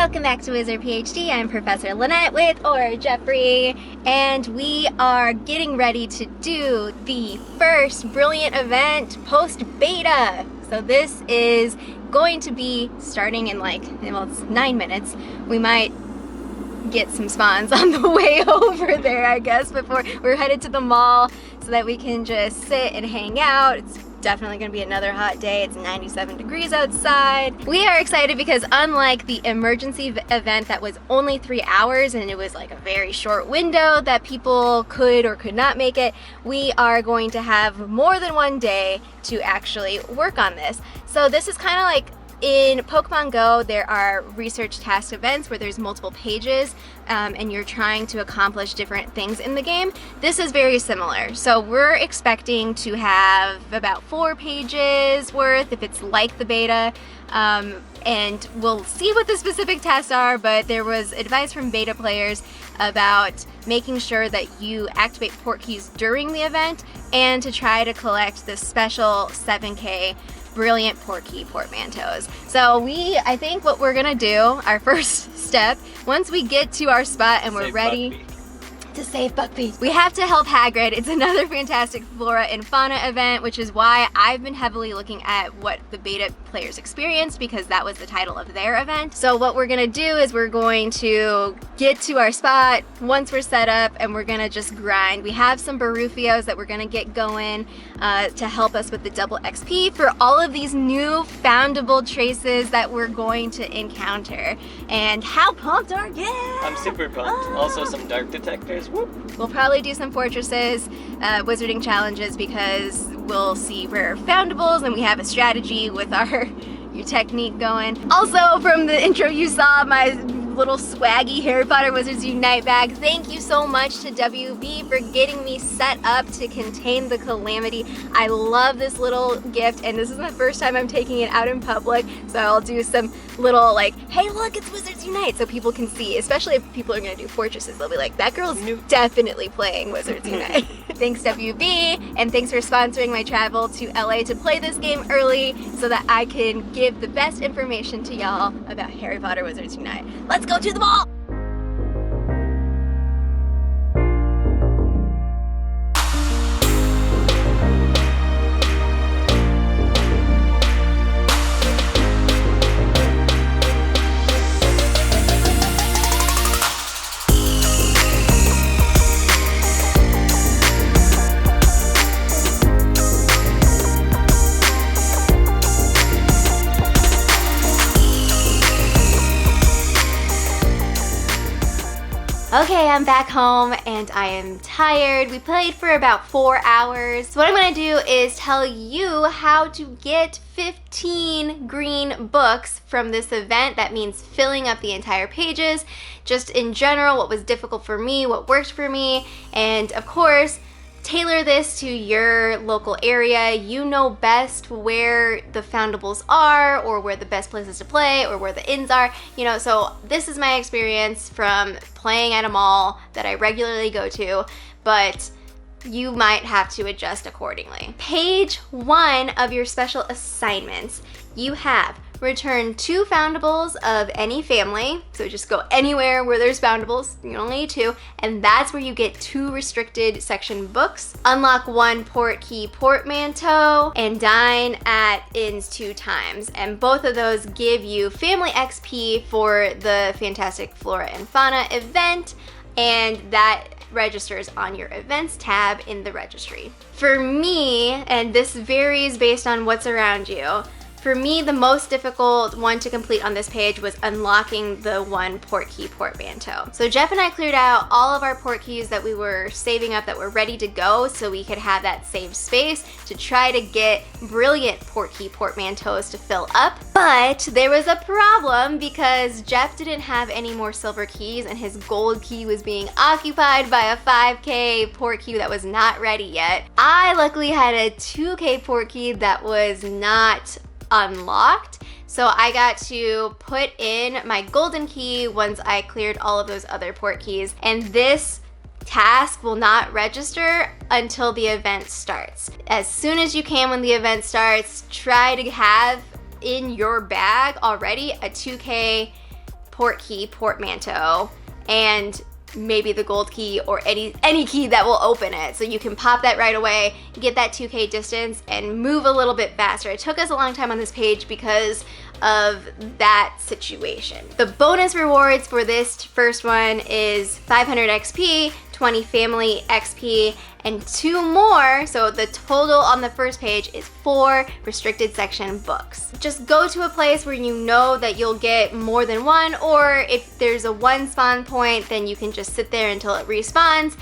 Welcome back to WizardPhD. I'm Professor Lynette with Jeffrey, and we are getting ready to do the first Brilliant event post-beta. So this is going to be starting in it's 9 minutes. We might get some spawns on the way over there, I guess, before we're headed to the mall so that we can just sit and hang out. It's definitely going to be another hot day. It's 97 degrees outside. We are excited because unlike the emergency event that was only 3 hours and it was like a very short window that people could or could not make it, we are going to have more than one day to actually work on this. So this is kind of like in Pokemon Go, there are research task events where there's multiple pages and you're trying to accomplish different things in the game. This is very similar. So we're expecting to have about 4 pages worth if it's like the beta. And we'll see what the specific tasks are, but there was advice from beta players about making sure that you activate port keys during the event and to try to collect the special 7K Brilliant port key portmanteaus. So I think what we're gonna do, our first step, once we get to our spot and we're ready to save Buckbeak, we have to help Hagrid. It's another Fantastic Flora and Fauna event, which is why I've been heavily looking at what the beta players experienced because that was the title of their event. So what we're gonna do is we're going to get to our spot once we're set up and we're gonna just grind. We have some Barufios that we're gonna get going to help us with the double XP for all of these new foundable traces that we're going to encounter. And how pumped are you? I'm super pumped. Also some dark detectors. Whoop. We'll probably do some fortresses, wizarding challenges because we'll see rare foundables and we have a strategy with your technique going. Also from the intro you saw my little swaggy Harry Potter Wizards Unite bag. Thank you so much to WB for getting me set up to contain the calamity. I love this little gift and this is the first time I'm taking it out in public, so I'll do some little hey look, it's Wizards Unite, so people can see, especially if people are gonna do fortresses. They'll be like, that girl's definitely playing Wizards Unite. Thanks WB, and thanks for sponsoring my travel to LA to play this game early so that I can give the best information to y'all about Harry Potter Wizards Unite. Let's go to the mall! Okay, I'm back home and I am tired. We played for about 4 hours. So what I'm gonna do is tell you how to get 15 green books from this event. That means filling up the entire pages. Just in general, what was difficult for me, what worked for me, and of course, tailor this to your local area. You know best where the foundables are or where the best places to play or where the inns are, so this is my experience from playing at a mall that I regularly go to, but you might have to adjust accordingly. Page 1 of your special assignments, you have return 2 foundables of any family. So just go anywhere where there's foundables, you only need 2, and that's where you get 2 restricted section books. Unlock 1 port key portmanteau and dine at inns 2 times. And both of those give you family XP for the Fantastic Flora and Fauna event, and that registers on your events tab in the registry. For me, and this varies based on what's around you, for me, the most difficult one to complete on this page was unlocking the 1 port key portmanteau. So Jeff and I cleared out all of our port keys that we were saving up that were ready to go so we could have that saved space to try to get brilliant port key portmanteaus to fill up. But there was a problem because Jeff didn't have any more silver keys and his gold key was being occupied by a 5K port key that was not ready yet. I luckily had a 2K port key that was not unlocked, so I got to put in my golden key once I cleared all of those other port keys, and this task will not register until the event starts. As soon as you can when the event starts, try to have in your bag already a 2K portmanteau, and maybe the gold key or any key that will open it. So you can pop that right away, get that 2K distance, and move a little bit faster. It took us a long time on this page because of that situation. The bonus rewards for this first one is 500 XP, 20 family XP, and 2 more, so the total on the first page is 4 restricted section books. Just go to a place where you know that you'll get more than one, or if there's a 1 spawn point, then you can just sit there until it respawns.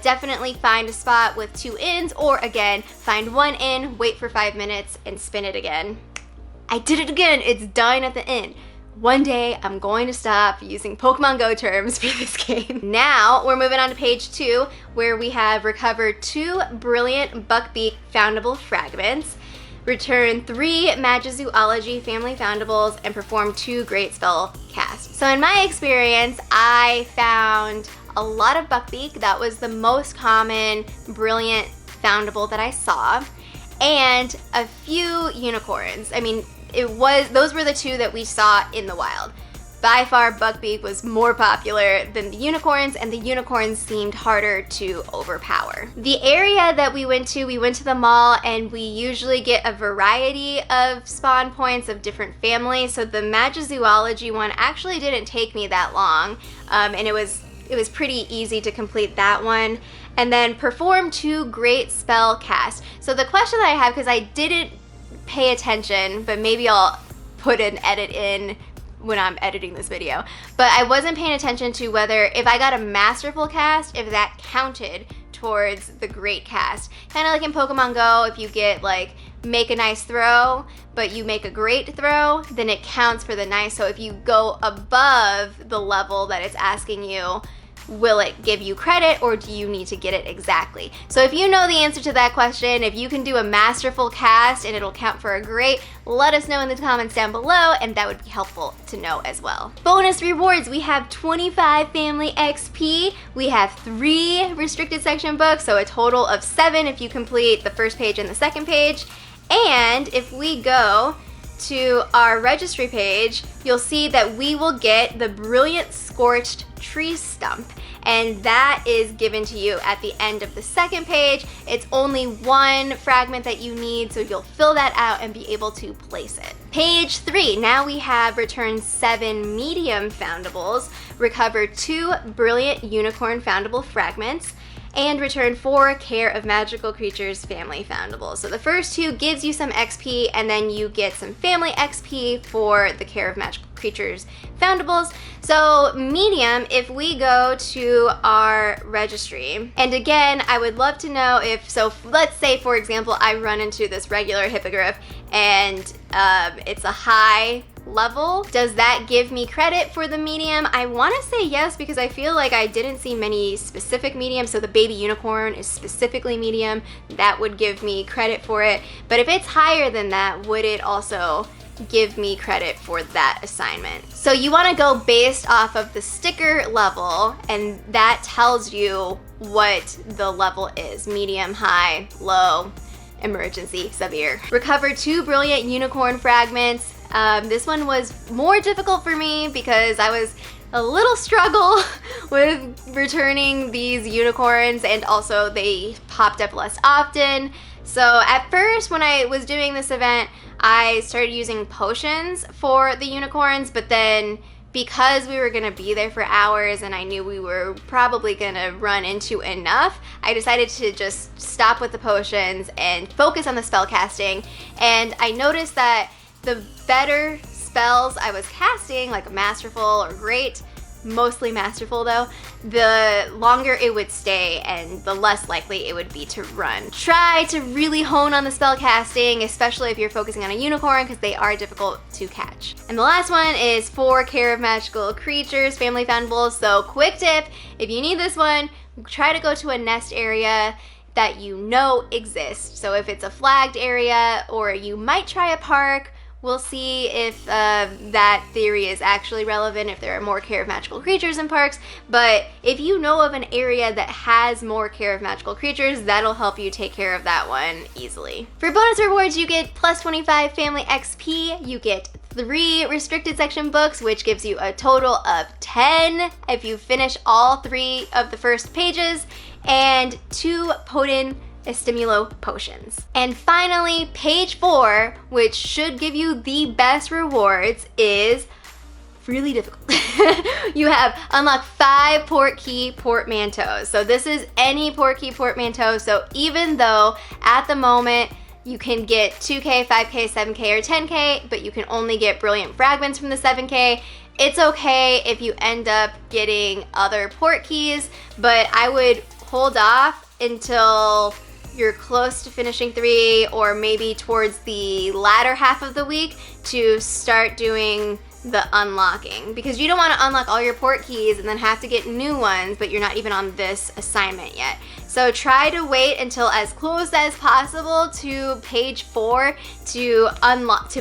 Definitely find a spot with 2 ins, or again, find 1 in, wait for 5 minutes, and spin it again. I did it again, it's dying at the end. One day, I'm going to stop using Pokemon Go terms for this game. Now, we're moving on to page 2, where we have recovered 2 brilliant Buckbeak foundable fragments, return 3 Magizoology family foundables, and perform 2 great spell casts. So in my experience, I found a lot of Buckbeak. That was the most common brilliant foundable that I saw, and a few unicorns. I mean, those were the 2 that we saw in the wild. By far, Buckbeak was more popular than the unicorns, and the unicorns seemed harder to overpower. The area that we went to the mall, and we usually get a variety of spawn points of different families, so the Magizoology one actually didn't take me that long, and it was pretty easy to complete that one. And then perform 2 great spell casts. So the question that I have, because I didn't pay attention, but maybe I'll put an edit in when I'm editing this video, but I wasn't paying attention to whether if I got a masterful cast, if that counted towards the great cast. Kind of like in Pokemon Go, if you get like make a nice throw, but you make a great throw, then it counts for the nice. So if you go above the level that it's asking you, will it give you credit, or do you need to get it exactly? So if you know the answer to that question, if you can do a masterful cast and it'll count for a great, let us know in the comments down below, and that would be helpful to know as well. Bonus rewards, we have 25 family XP, we have 3 restricted section books, so a total of 7 if you complete the first page and the second page. And if we go to our registry page, you'll see that we will get the Brilliant Scorched Tree Stump, and that is given to you at the end of the second page. It's only 1 fragment that you need, so you'll fill that out and be able to place it. Page 3, now we have returned 7 medium foundables, recovered 2 brilliant unicorn foundable fragments, and return 4 Care of Magical Creatures family foundables. So the first 2 gives you some XP, and then you get some family XP for the Care of Magical Creatures foundables. So medium, if we go to our registry, and again, I would love to know if, so let's say for example, I run into this regular hippogriff and it's a high level, does that give me credit for the medium? I want to say yes, because I feel like I didn't see many specific mediums, so the baby unicorn is specifically medium, that would give me credit for it. But if it's higher than that, would it also give me credit for that assignment? So you want to go based off of the sticker level, and that tells you what the level is: medium, high, low, emergency, severe. Recovered 2 brilliant unicorn fragments. This one was more difficult for me because I was a little struggle with returning these unicorns, and also they popped up less often. So at first, when I was doing this event, I started using potions for the unicorns, but then because we were gonna be there for hours and I knew we were probably gonna run into enough, I decided to just stop with the potions and focus on the spell casting. And I noticed that the better spells I was casting, like masterful or great, mostly masterful though, the longer it would stay and the less likely it would be to run. Try to really hone on the spell casting, especially if you're focusing on a unicorn, because they are difficult to catch. And the last one is 4 Care of Magical Creatures family foundables. So quick tip, if you need this one, try to go to a nest area that you know exists. So if it's a flagged area, or you might try a park, we'll see if that theory is actually relevant, if there are more Care of Magical Creatures in parks. But if you know of an area that has more Care of Magical Creatures, that'll help you take care of that one easily. For bonus rewards, you get plus 25 family XP, you get 3 restricted section books, which gives you a total of 10 if you finish all 3 of the first pages, and 2 potent stimulo potions. And finally, page 4, which should give you the best rewards, is really difficult. You have unlock 5 portkey portmanteaus. So this is any portkey portmanteau. So even though at the moment you can get 2K, 5K, 7K, or 10K, but you can only get brilliant fragments from the 7K, it's okay if you end up getting other portkeys, but I would hold off until you're close to finishing 3, or maybe towards the latter half of the week to start doing the unlocking, because you don't want to unlock all your portkeys and then have to get new ones, but you're not even on this assignment yet. So try to wait until as close as possible to page 4 to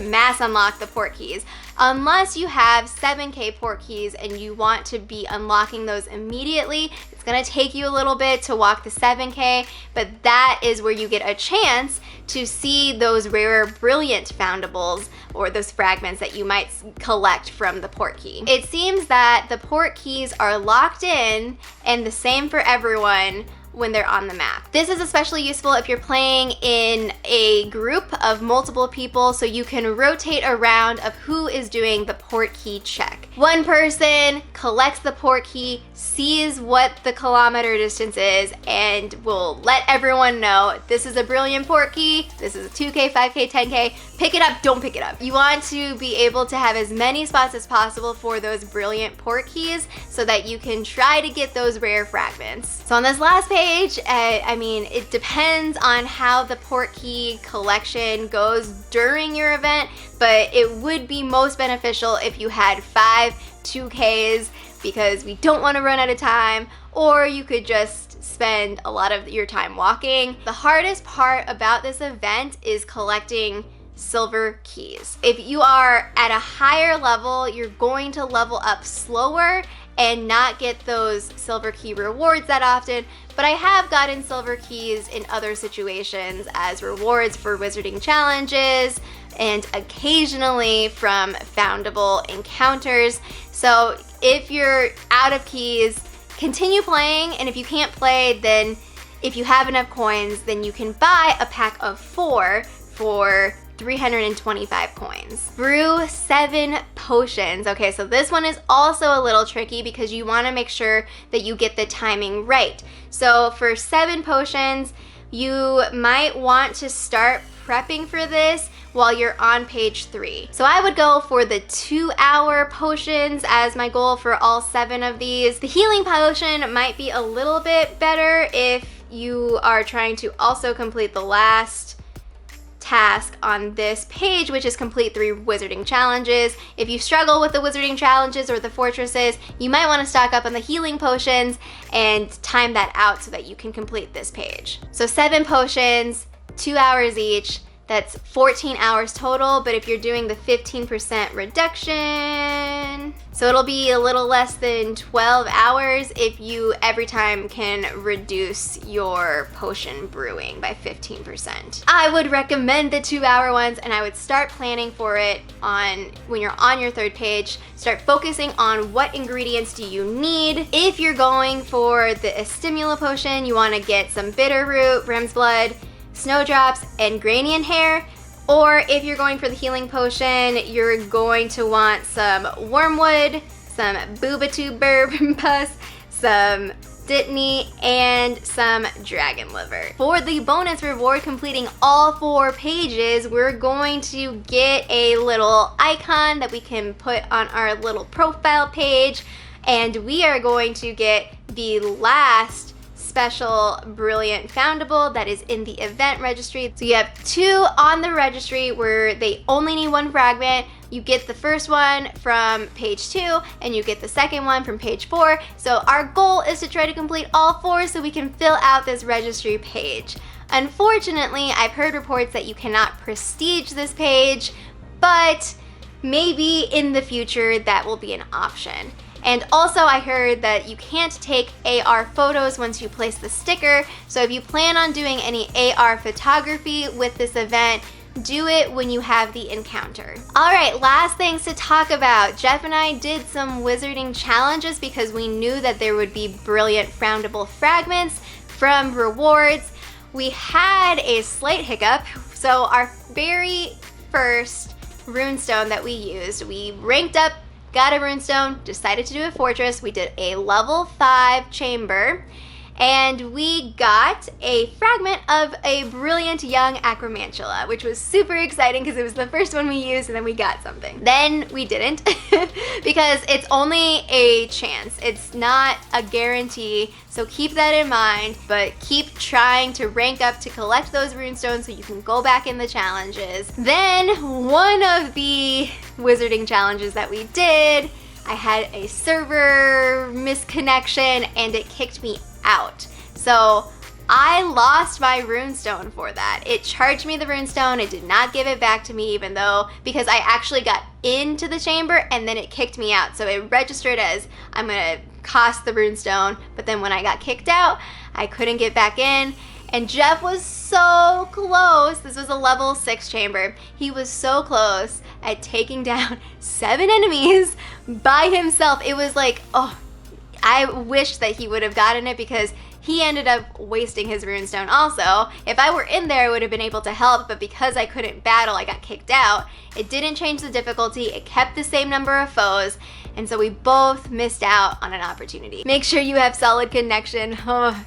mass unlock the portkeys. Unless you have 7K portkeys and you want to be unlocking those immediately, it's gonna take you a little bit to walk the 7K, but that is where you get a chance to see those rarer brilliant foundables, or those fragments that you might collect from the portkey. It seems that the portkeys are locked in and the same for everyone when they're on the map. This is especially useful if you're playing in a group of multiple people, so you can rotate around of who is doing the portkey check. One person collects the portkey, sees what the kilometer distance is, and will let everyone know this is a brilliant portkey, this is a 2K, 5K, 10K, pick it up, don't pick it up. You want to be able to have as many spots as possible for those brilliant portkeys so that you can try to get those rare fragments. So on this last page, I mean, it depends on how the portkey collection goes during your event, but it would be most beneficial if you had 5 2Ks, because we don't want to run out of time, or you could just spend a lot of your time walking. The hardest part about this event is collecting silver keys. If you are at a higher level, you're going to level up slower and not get those silver key rewards that often, but I have gotten silver keys in other situations as rewards for wizarding challenges and occasionally from foundable encounters. So if you're out of keys, continue playing, and if you can't play, then if you have enough coins, then you can buy a pack of 4 for 325 coins. Brew 7 potions. Okay, so this one is also a little tricky because you want to make sure that you get the timing right. So for 7 potions, you might want to start prepping for this while you're on page 3. So I would go for the 2-hour potions as my goal for all 7 of these. The healing potion might be a little bit better if you are trying to also complete the last task on this page, which is complete 3 wizarding challenges. If you struggle with the wizarding challenges or the fortresses, you might want to stock up on the healing potions and time that out so that you can complete this page. So 7 potions, 2 hours each. That's 14 hours total, but if you're doing the 15% reduction, so it'll be a little less than 12 hours if you every time can reduce your potion brewing by 15%. I would recommend the 2-hour ones, and I would start planning for it when you're on your 3rd page. Start focusing on what ingredients do you need. If you're going for the Stimula potion, you want to get some Bitterroot, Brim's Blood, Snowdrops, and Granian Hair. Or if you're going for the healing potion, you're going to want some Wormwood, some Boobatube Pus, some Dittany, and some Dragon Liver. For the bonus reward completing all 4 pages, we're going to get a little icon that we can put on our little profile page, and we are going to get the last special brilliant foundable that is in the event registry. So you have 2 on the registry where they only need 1 fragment. You get the first one from page 2 and you get the second one from page 4. So our goal is to try to complete all 4 so we can fill out this registry page. Unfortunately, I've heard reports that you cannot prestige this page, but maybe in the future that will be an option. And also I heard that you can't take AR photos once you place the sticker, so if you plan on doing any AR photography with this event, do it when you have the encounter. All right, last things to talk about. Jeff and I did some wizarding challenges because we knew that there would be brilliant foundable fragments from rewards. We had a slight hiccup. So our very first runestone that we used, we ranked up, got a runestone, decided to do a fortress. We did a level 5 chamber, and we got a fragment of a brilliant young acromantula, which was super exciting because it was the first one we used, and then we got something. Then we didn't because it's only a chance. It's not a guarantee, so keep that in mind, but keep trying to rank up to collect those runestones so you can go back in the challenges. Then one of the wizarding challenges that we did, I had a server misconnection and it kicked me out. So I lost my runestone for that. It charged me the runestone, it did not give it back to me even though, because I actually got into the chamber and then it kicked me out. So it registered as I'm gonna cost the runestone, but then when I got kicked out, I couldn't get back in. And Jeff was so close. This was a level 6 chamber. He was so close at taking down 7 enemies by himself. It was like, oh, I wish that he would have gotten it because he ended up wasting his runestone also. If I were in there, I would have been able to help, but because I couldn't battle, I got kicked out. It didn't change the difficulty. It kept the same number of foes, and so we both missed out on an opportunity. Make sure you have solid connection. Oh,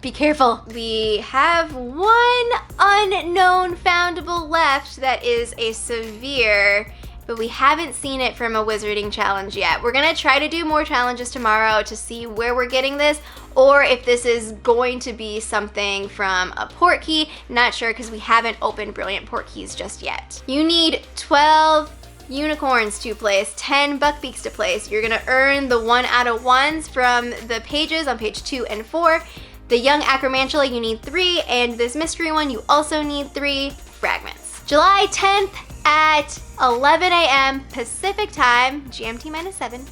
be careful. We have one unknown foundable left that is a severe, but we haven't seen it from a wizarding challenge yet. We're gonna try to do more challenges tomorrow to see where we're getting this, or if this is going to be something from a port key. Not sure because we haven't opened brilliant port keys just yet. You need 12 unicorns to place, 10 buckbeaks to place. You're gonna earn the 1 out of 1s from the pages on page 2 and 4. The young acromantula, you need 3, and this mystery one, you also need 3 fragments. July 10th at 11 a.m. Pacific time, GMT -7.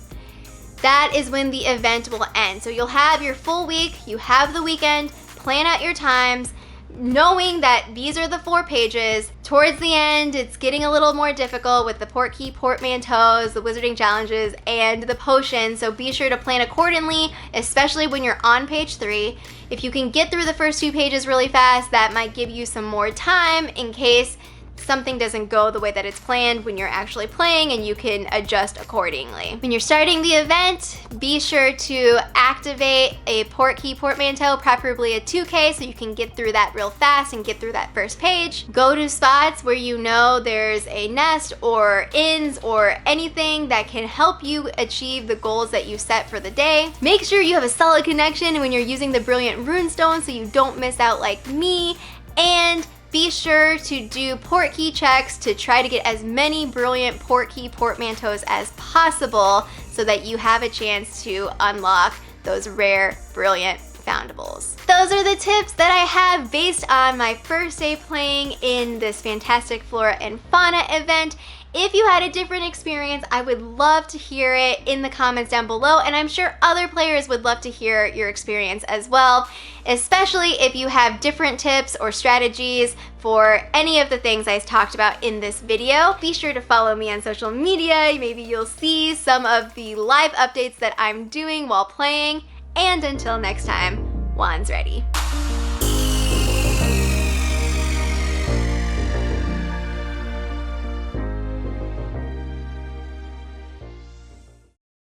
That is when the event will end. So you'll have your full week, you have the weekend, plan out your times, knowing that these are the 4 pages. Towards the end, it's getting a little more difficult with the port key, portmanteaus, the wizarding challenges, and the potions, so be sure to plan accordingly, especially when you're on page 3. If you can get through the first 2 pages really fast, that might give you some more time in case something doesn't go the way that it's planned when you're actually playing, and you can adjust accordingly. When you're starting the event, be sure to activate a port key portmanteau, preferably a 2K, so you can get through that real fast and get through that first page. Go to spots where you know there's a nest or inns or anything that can help you achieve the goals that you set for the day. Make sure you have a solid connection when you're using the brilliant runestone so you don't miss out like me, and be sure to do port key checks to try to get as many brilliant port key portmanteaus as possible so that you have a chance to unlock those rare brilliant foundables. Those are the tips that I have based on my first day playing in this Fantastic Flora and Fauna event. If you had a different experience, I would love to hear it in the comments down below, and I'm sure other players would love to hear your experience as well, especially if you have different tips or strategies for any of the things I talked about in this video. Be sure to follow me on social media. Maybe you'll see some of the live updates that I'm doing while playing, and until next time, Juan's ready.